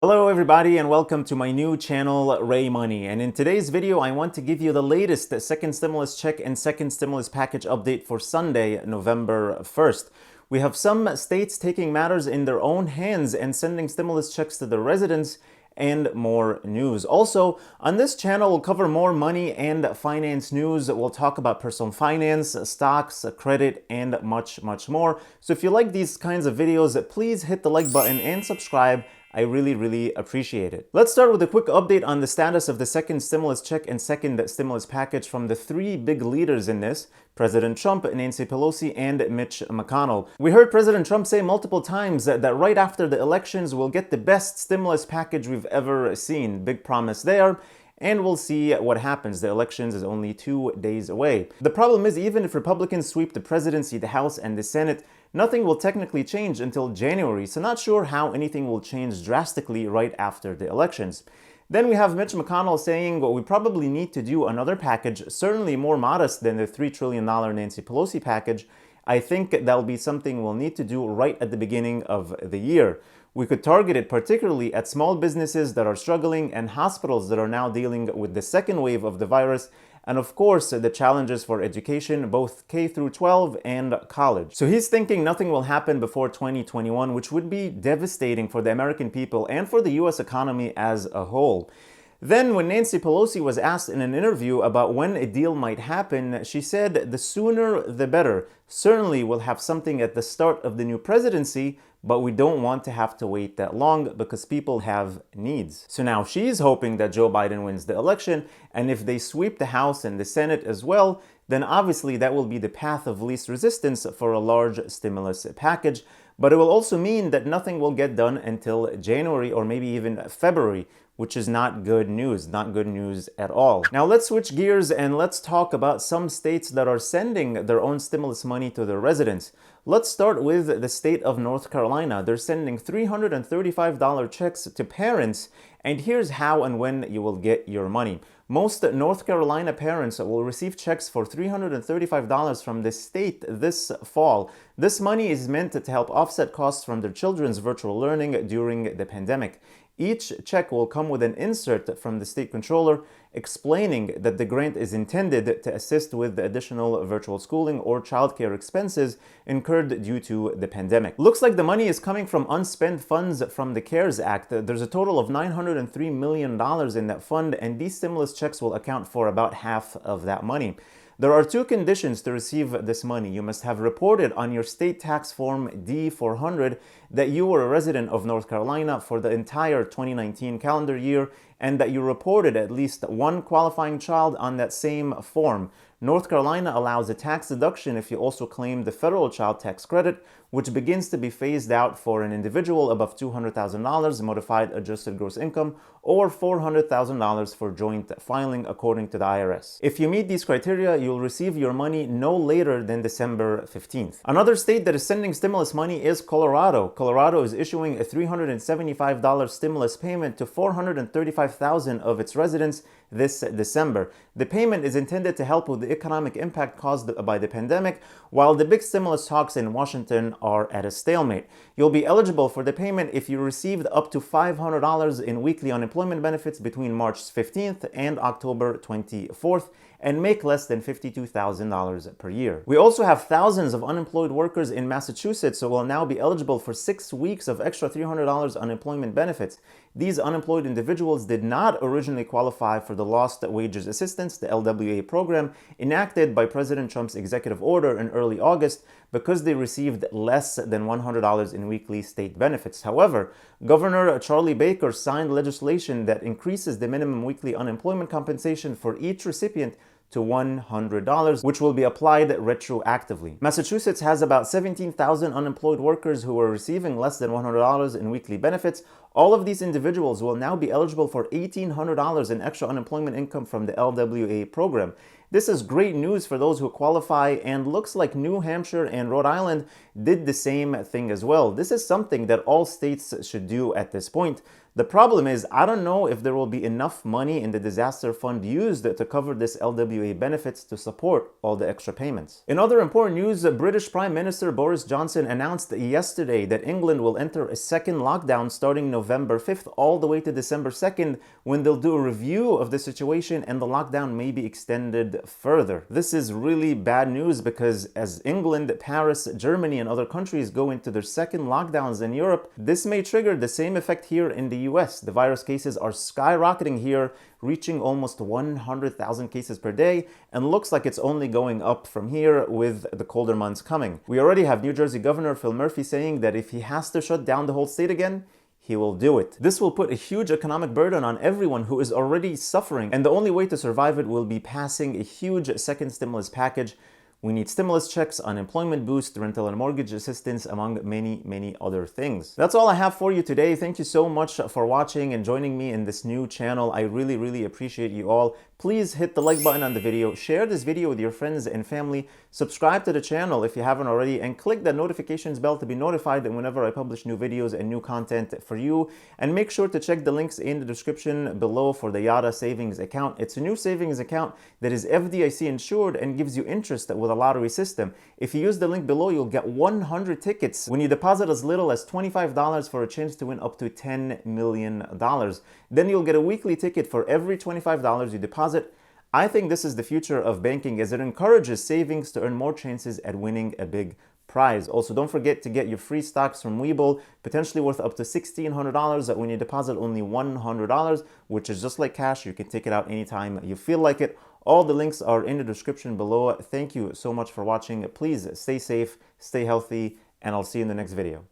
Hello everybody and welcome to my new channel Ray Money, and in today's video I want to give you the latest second stimulus check and second stimulus package update for Sunday, November 1st. We have some states taking matters in their own hands and sending stimulus checks to their residents, and more news. Also, on this channel, we'll cover more money and finance news. We'll talk about personal finance, stocks, credit, and much more. So if you like these kinds of videos, please hit the like button and subscribe. I really appreciate it. Let's start with a quick update on the status of the second stimulus check and second stimulus package from the three big leaders in this: President Trump, Nancy Pelosi, and Mitch McConnell. We heard President Trump say multiple times that right after the elections we'll get the best stimulus package we've ever seen. Big promise there. And we'll see what happens. The elections is only 2 days away. The problem is, even if Republicans sweep the presidency, the House, and the Senate, nothing will technically change until January, so not sure how anything will change drastically right after the elections. Then we have Mitch McConnell saying, well, we probably need to do another package, certainly more modest than the $3 trillion Nancy Pelosi package. I think that'll be something we'll need to do right at the beginning of the year. We could target it particularly at small businesses that are struggling and hospitals that are now dealing with the second wave of the virus, and of course the challenges for education, both K through 12 and college. So he's thinking nothing will happen before 2021, which would be devastating for the American people and for the US economy as a whole. Then, when Nancy Pelosi was asked in an interview about when a deal might happen, she said the sooner the better. Certainly we'll have something at the start of the new presidency, but we don't want to have to wait that long because people have needs. So now she's hoping that Joe Biden wins the election, and if they sweep the House and the Senate as well, then obviously that will be the path of least resistance for a large stimulus package. But it will also mean that nothing will get done until January or maybe even February, which is not good news at all. Now let's switch gears and let's talk about some states that are sending their own stimulus money to their residents. Let's start with the state of North Carolina. They're sending $335 checks to parents, and here's how and when you will get your money. Most North Carolina parents will receive checks for $335 from the state this fall. This money is meant to help offset costs from their children's virtual learning during the pandemic. Each check will come with an insert from the state controller explaining that the grant is intended to assist with the additional virtual schooling or childcare expenses incurred due to the pandemic. Looks like the money is coming from unspent funds from the CARES Act. There's a total of $903 million in that fund, and these stimulus checks will account for about half of that money. There are two conditions to receive this money. You must have reported on your state tax form D-400 that you were a resident of North Carolina for the entire 2019 calendar year, and that you reported at least one qualifying child on that same form. North Carolina allows a tax deduction if you also claim the federal child tax credit, which begins to be phased out for an individual above $200,000 modified adjusted gross income or $400,000 for joint filing, according to the IRS. If you meet these criteria, you'll receive your money no later than December 15th. Another state that is sending stimulus money is Colorado. Colorado is issuing a $375 stimulus payment to 435,000 of its residents this December. The payment is intended to help with the economic impact caused by the pandemic, while the big stimulus talks in Washington are at a stalemate. You'll be eligible for the payment if you received up to $500 in weekly unemployment benefits between March 15th and October 24th and make less than $52,000 per year. We also have thousands of unemployed workers in Massachusetts who will now be eligible for 6 weeks of extra $300 unemployment benefits. These unemployed individuals did not originally qualify for the Lost Wages Assistance, the LWA program, enacted by President Trump's executive order in early August because they received less than $100 in weekly state benefits. However, Governor Charlie Baker signed legislation that increases the minimum weekly unemployment compensation for each recipient to $100, which will be applied retroactively. Massachusetts has about 17,000 unemployed workers who are receiving less than $100 in weekly benefits. All of these individuals will now be eligible for $1,800 in extra unemployment income from the LWA program. This is great news for those who qualify, and looks like New Hampshire and Rhode Island did the same thing as well. This is something that all states should do at this point. The problem is, I don't know if there will be enough money in the disaster fund used to cover this LWA benefits to support all the extra payments. In other important news, British Prime Minister Boris Johnson announced yesterday that England will enter a second lockdown starting November November 5th all the way to December 2nd, when they'll do a review of the situation and the lockdown may be extended further. This is really bad news because as England, Paris, Germany, and other countries go into their second lockdowns in Europe, this may trigger the same effect here in the US. The virus cases are skyrocketing here, reaching almost 100,000 cases per day, and looks like it's only going up from here with the colder months coming. We already have New Jersey Governor Phil Murphy saying that if he has to shut down the whole state again, he will do it. This will put a huge economic burden on everyone who is already suffering, and the only way to survive it will be passing a huge second stimulus package. We need stimulus checks, unemployment boost, rental and mortgage assistance, among many other things. That's all I have for you today. Thank you so much for watching and joining me in this new channel. I really appreciate you all. Please hit the like button on the video, share this video with your friends and family, subscribe to the channel if you haven't already, and click the notifications bell to be notified whenever I publish new videos and new content for you. And make sure to check the links in the description below for the Yada savings account. It's a new savings account that is FDIC insured and gives you interest with a lottery system. If you use the link below, you'll get 100 tickets when you deposit as little as $25 for a chance to win up to $10 million. Then you'll get a weekly ticket for every $25 you deposit. I think this is the future of banking, as it encourages savings to earn more chances at winning a big prize. Also, don't forget to get your free stocks from Webull, potentially worth up to $1,600 when you deposit only $100, which is just like cash. You can take it out anytime you feel like it. All the links are in the description below. Thank you so much for watching. Please stay safe, stay healthy, and I'll see you in the next video.